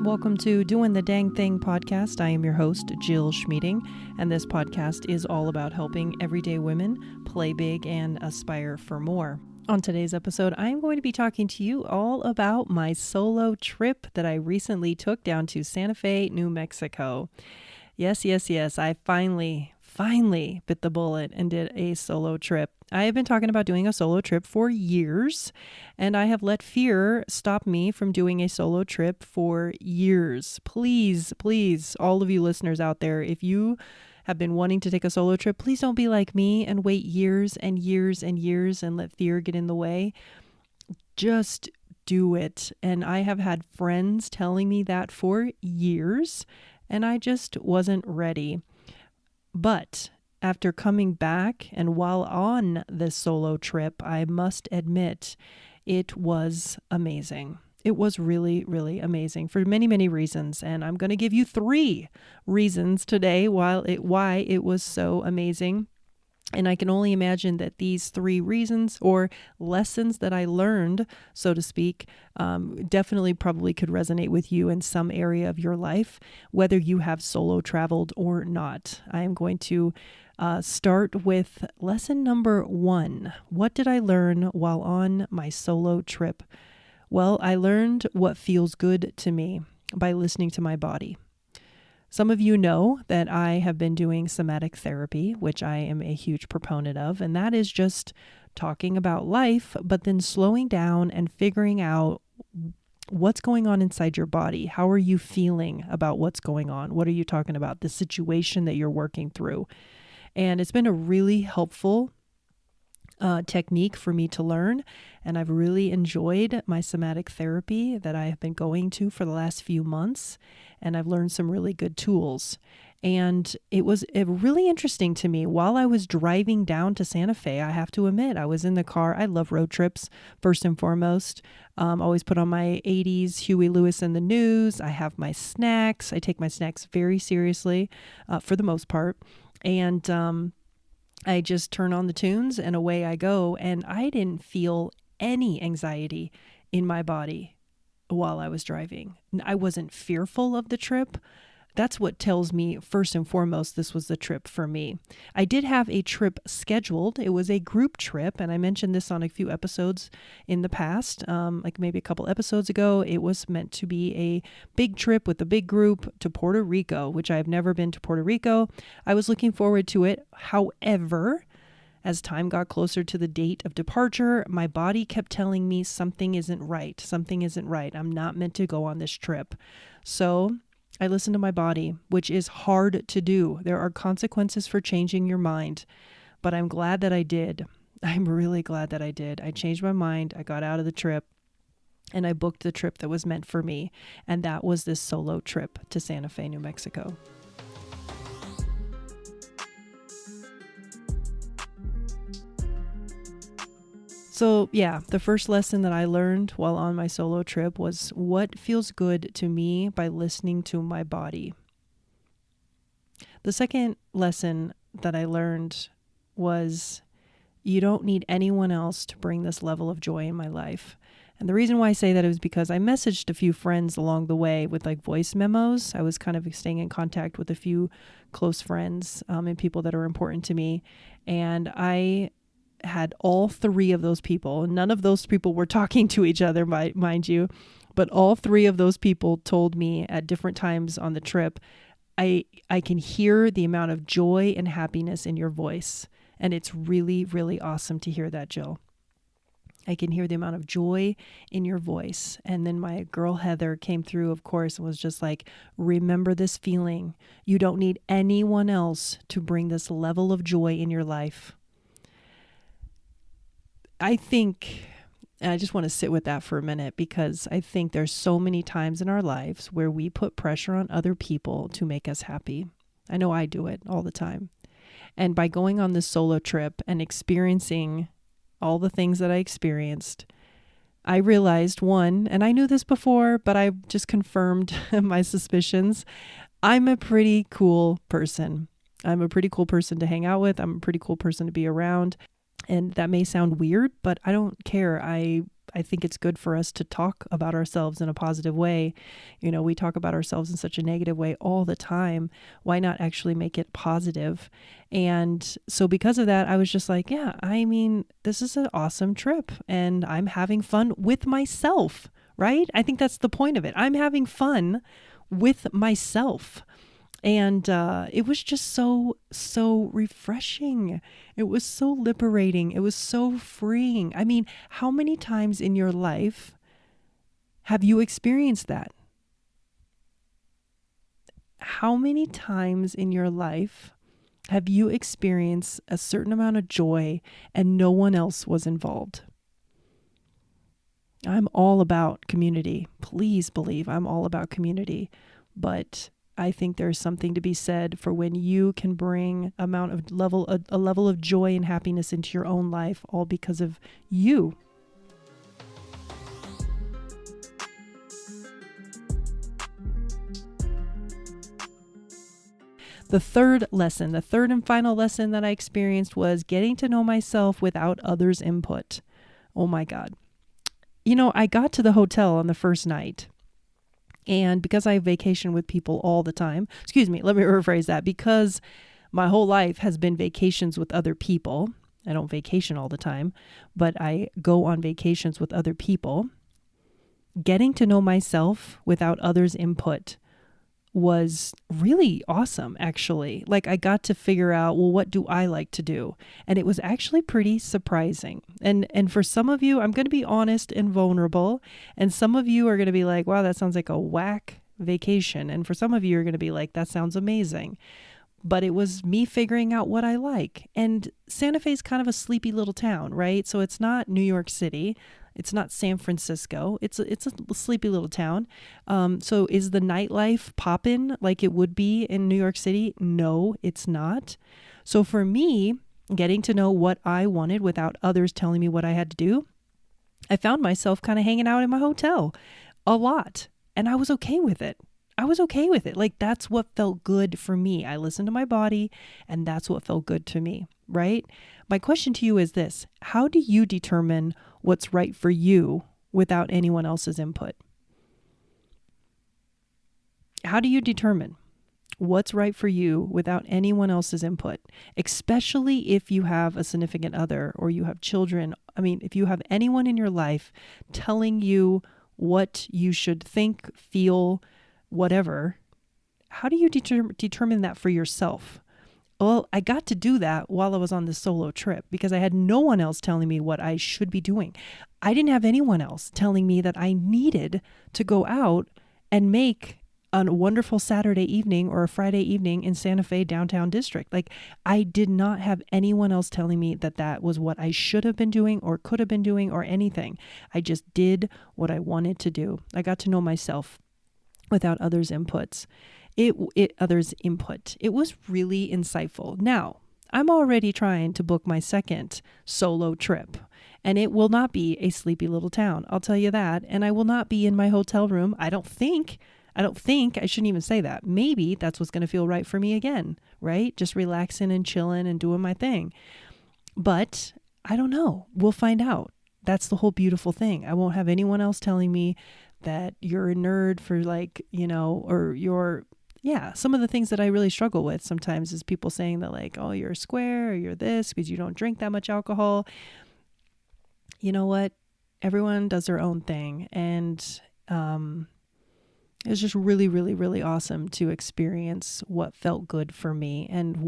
Welcome to Doing the Dang Thing podcast. I am your host, Jill Schmeeding, and this podcast is all about helping everyday women play big and aspire for more. On today's episode, I'm going to be talking to you all about my solo trip that I recently took down to Santa Fe, New Mexico. Yes, I finally bit the bullet and did a solo trip. I have been talking about doing a solo trip for years, and I have let fear stop me from doing a solo trip for years. Please, all of you listeners out there, if you have been wanting to take a solo trip, please don't be like me and wait years and years and years and let fear get in the way. Just do it. And I have had friends telling me that for years, and I just wasn't ready. But after coming back and while on this solo trip, I must admit it was amazing. It was really, really amazing for many, many reasons. And I'm going to give you 3 reasons today why it was so amazing. And I can only imagine that these 3 reasons or lessons that I learned, so to speak, definitely probably could resonate with you in some area of your life, whether you have solo traveled or not. I am going to start with lesson number 1. What did I learn while on my solo trip? Well, I learned what feels good to me by listening to my body. Some of you know that I have been doing somatic therapy, which I am a huge proponent of, and that is just talking about life, but then slowing down and figuring out what's going on inside your body. How are you feeling about what's going on? What are you talking about? The situation that you're working through. And it's been a really helpful technique for me to learn. And I've really enjoyed my somatic therapy that I have been going to for the last few months. And I've learned some really good tools. And it was really interesting to me while I was driving down to Santa Fe. I have to admit, I was in the car. I love road trips, first and foremost. Always put on my 80s Huey Lewis and the News. I have my snacks. I take my snacks very seriously for the most part. And I just turn on the tunes and away I go. And I didn't feel any anxiety in my body while I was driving. I wasn't fearful of the trip. That's what tells me, first and foremost, this was the trip for me. I did have a trip scheduled. It was a group trip, and I mentioned this on a few episodes in the past, like maybe a couple episodes ago. It was meant to be a big trip with a big group to Puerto Rico, which I have never been to Puerto Rico. I was looking forward to it. However, as time got closer to the date of departure, my body kept telling me something isn't right. Something isn't right. I'm not meant to go on this trip. So I listened to my body, which is hard to do. There are consequences for changing your mind, but I'm glad that I did. I'm really glad that I did. I changed my mind. I got out of the trip and I booked the trip that was meant for me. And that was this solo trip to Santa Fe, New Mexico. So yeah, the first lesson that I learned while on my solo trip was what feels good to me by listening to my body. The second lesson that I learned was you don't need anyone else to bring this level of joy in my life. And the reason why I say that is because I messaged a few friends along the way with like voice memos. I was kind of staying in contact with a few close friends and people that are important to me. And I had all 3 of those people. None of those people were talking to each other, mind you, but all 3 of those people told me at different times on the trip, I can hear the amount of joy and happiness in your voice. And it's really, really awesome to hear that, Jill. I can hear the amount of joy in your voice. And then my girl Heather came through, of course, and was just like, remember this feeling. You don't need anyone else to bring this level of joy in your life. I think, and I just want to sit with that for a minute because I think there's so many times in our lives where we put pressure on other people to make us happy. I know I do it all the time. And by going on this solo trip and experiencing all the things that I experienced, I realized, one, and I knew this before, but I just confirmed my suspicions. I'm a pretty cool person. I'm a pretty cool person to hang out with. I'm a pretty cool person to be around. And that may sound weird, but I don't care. I I think it's good for us to talk about ourselves in a positive way. You know, we talk about ourselves in such a negative way all the time. Why not actually make it positive? And so because of that, I was just like, yeah, I mean, this is an awesome trip and I'm having fun with myself, right? I think that's the point of it. I'm having fun with myself. And it was just so refreshing. It was so liberating. It was so freeing. I mean, how many times in your life have you experienced that? How many times in your life have you experienced a certain amount of joy and no one else was involved? I'm all about community. Please believe I'm all about community. But I think there's something to be said for when you can bring a level of joy and happiness into your own life, all because of you. The third and final lesson that I experienced was getting to know myself without others' input. Oh my God. You know, I got to the hotel on the first night. And because I vacation with people all the time, let me rephrase that. Because my whole life has been vacations with other people. I don't vacation all the time, but I go on vacations with other people. Getting to know myself without others' input was really awesome, actually. Like I got to figure out, well, what do I like to do? And it was actually pretty surprising. And for some of you, I'm going to be honest and vulnerable. And some of you are going to be like, wow, that sounds like a whack vacation. And for some of you are going to be like, that sounds amazing. But it was me figuring out what I like. And Santa Fe is kind of a sleepy little town, right? So it's not New York City. It's not San Francisco. It's a sleepy little town. So is the nightlife poppin' like it would be in New York City? No, it's not. So for me, getting to know what I wanted without others telling me what I had to do, I found myself kind of hanging out in my hotel a lot. And I was okay with it. Like that's what felt good for me. I listened to my body and that's what felt good to me, right? My question to you is this: how do you determine what's right for you without anyone else's input? How do you determine what's right for you without anyone else's input, especially if you have a significant other or you have children? I mean, if you have anyone in your life telling you what you should think, feel, whatever, how do you determine that for yourself? Well, I got to do that while I was on this solo trip because I had no one else telling me what I should be doing. I didn't have anyone else telling me that I needed to go out and make a wonderful Saturday evening or a Friday evening in Santa Fe downtown district. Like I did not have anyone else telling me that that was what I should have been doing or could have been doing or anything. I just did what I wanted to do. I got to know myself without others' inputs. It was really insightful. Now, I'm already trying to book my second solo trip, and it will not be a sleepy little town. I'll tell you that. And I will not be in my hotel room. I don't think, I shouldn't even say that. Maybe that's what's going to feel right for me again, right? Just relaxing and chilling and doing my thing. But I don't know. We'll find out. That's the whole beautiful thing. I won't have anyone else telling me that you're a nerd for some of the things that I really struggle with sometimes is people saying that like, oh, you're a square or you're this because you don't drink that much alcohol. You know what? Everyone does their own thing. And it was just really, really, really awesome to experience what felt good for me and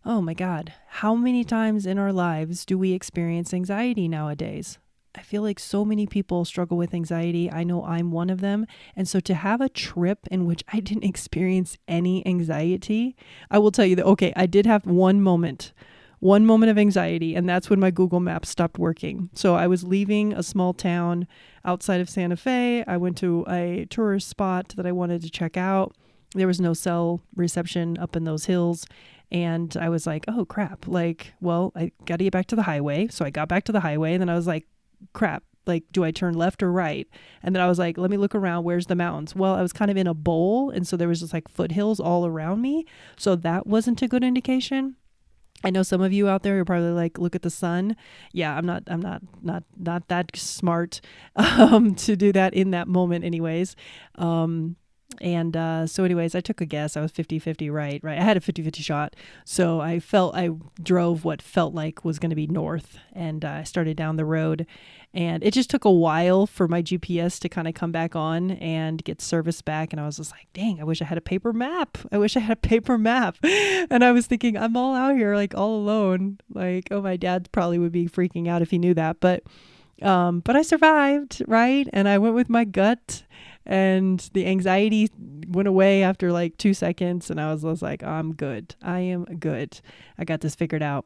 oh my God, how many times in our lives do we experience anxiety nowadays? I feel like so many people struggle with anxiety. I know I'm one of them. And so to have a trip in which I didn't experience any anxiety, I will tell you that, okay, I did have one moment of anxiety, and that's when my Google Maps stopped working. So I was leaving a small town outside of Santa Fe. I went to a tourist spot that I wanted to check out. There was no cell reception up in those hills. And I was like, oh crap. Like, well, I got to get back to the highway. So I got back to the highway and then I was like, crap, like, do I turn left or right? And then I was like, let me look around. Where's the mountains? Well, I was kind of in a bowl. And so there was just like foothills all around me. So that wasn't a good indication. I know some of you out there are probably like, look at the sun. Yeah, I'm not that smart to do that in that moment anyways. So anyways, I took a guess. I was 50-50 right. I had a 50-50 shot. So I drove what felt like was going to be north, and I started down the road, and it just took a while for my GPS to kind of come back on and get service back. And I was just like, dang, I wish I had a paper map. And I was thinking, I'm all out here, like all alone. Like, oh, my dad probably would be freaking out if he knew that. But I survived, right? And I went with my gut, and the anxiety went away after like 2 seconds. And I was like, I'm good. I am good. I got this figured out.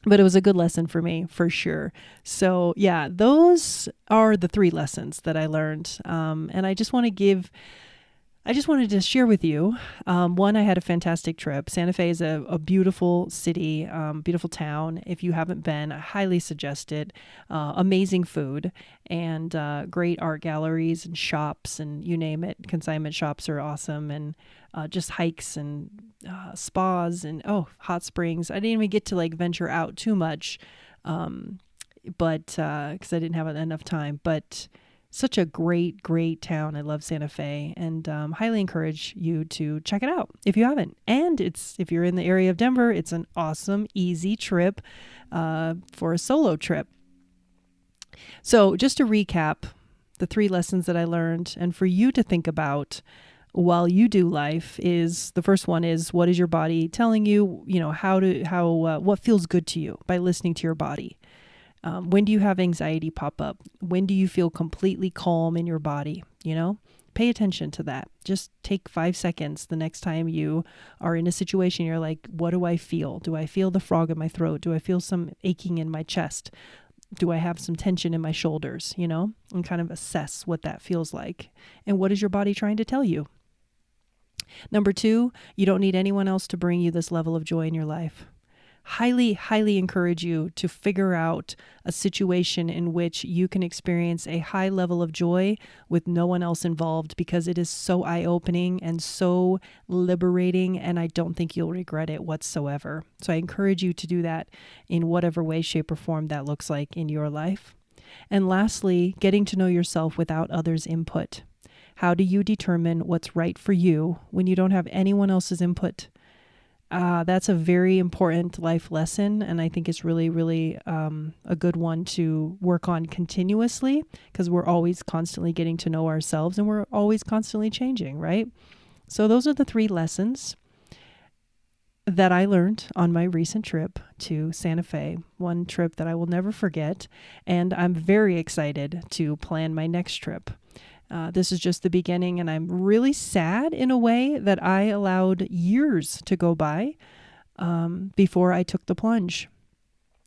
But it was a good lesson for me, for sure. So yeah, those are the 3 lessons that I learned. And I just wanted to share with you. One, I had a fantastic trip. Santa Fe is a beautiful city, beautiful town. If you haven't been, I highly suggest it. Amazing food and great art galleries and shops and you name it. Consignment shops are awesome, and just hikes and spas and hot springs. I didn't even get to like venture out too much, but because I didn't have enough time. But such a great town. I love Santa Fe, and highly encourage you to check it out if you haven't. And if you're in the area of Denver, it's an awesome, easy trip for a solo trip. So just to recap the 3 lessons that I learned, and for you to think about while you do life, is the first one is, what is your body telling you? What feels good to you by listening to your body. When do you have anxiety pop up? When do you feel completely calm in your body? Pay attention to that. Just take 5 seconds the next time you are in a situation. You're like, what do I feel? Do I feel the frog in my throat? Do I feel some aching in my chest? Do I have some tension in my shoulders? And kind of assess what that feels like. And what is your body trying to tell you? Number 2, you don't need anyone else to bring you this level of joy in your life. Highly, highly encourage you to figure out a situation in which you can experience a high level of joy with no one else involved, because it is so eye-opening and so liberating, and I don't think you'll regret it whatsoever. So I encourage you to do that in whatever way, shape, or form that looks like in your life. And lastly, getting to know yourself without others' input. How do you determine what's right for you when you don't have anyone else's input? That's a very important life lesson, and I think it's really, really a good one to work on continuously, because we're always constantly getting to know ourselves, and we're always constantly changing, right? So those are the 3 lessons that I learned on my recent trip to Santa Fe, one trip that I will never forget, and I'm very excited to plan my next trip. This is just the beginning, and I'm really sad in a way that I allowed years to go by before I took the plunge.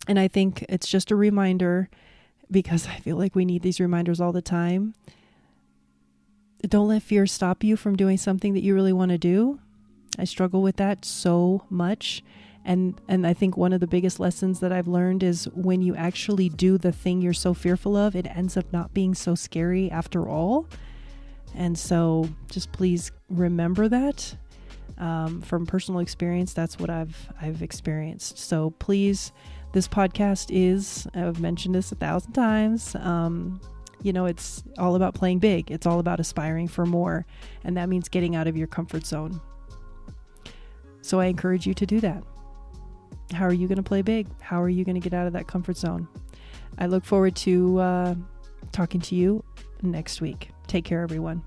And I think it's just a reminder, because I feel like we need these reminders all the time. Don't let fear stop you from doing something that you really want to do. I struggle with that so much. And I think one of the biggest lessons that I've learned is when you actually do the thing you're so fearful of, it ends up not being so scary after all. And so just please remember that. From personal experience, that's what I've experienced. So please, this podcast I've mentioned this 1,000 times. It's all about playing big. It's all about aspiring for more. And that means getting out of your comfort zone. So I encourage you to do that. How are you going to play big? How are you going to get out of that comfort zone? I look forward to talking to you next week. Take care, everyone.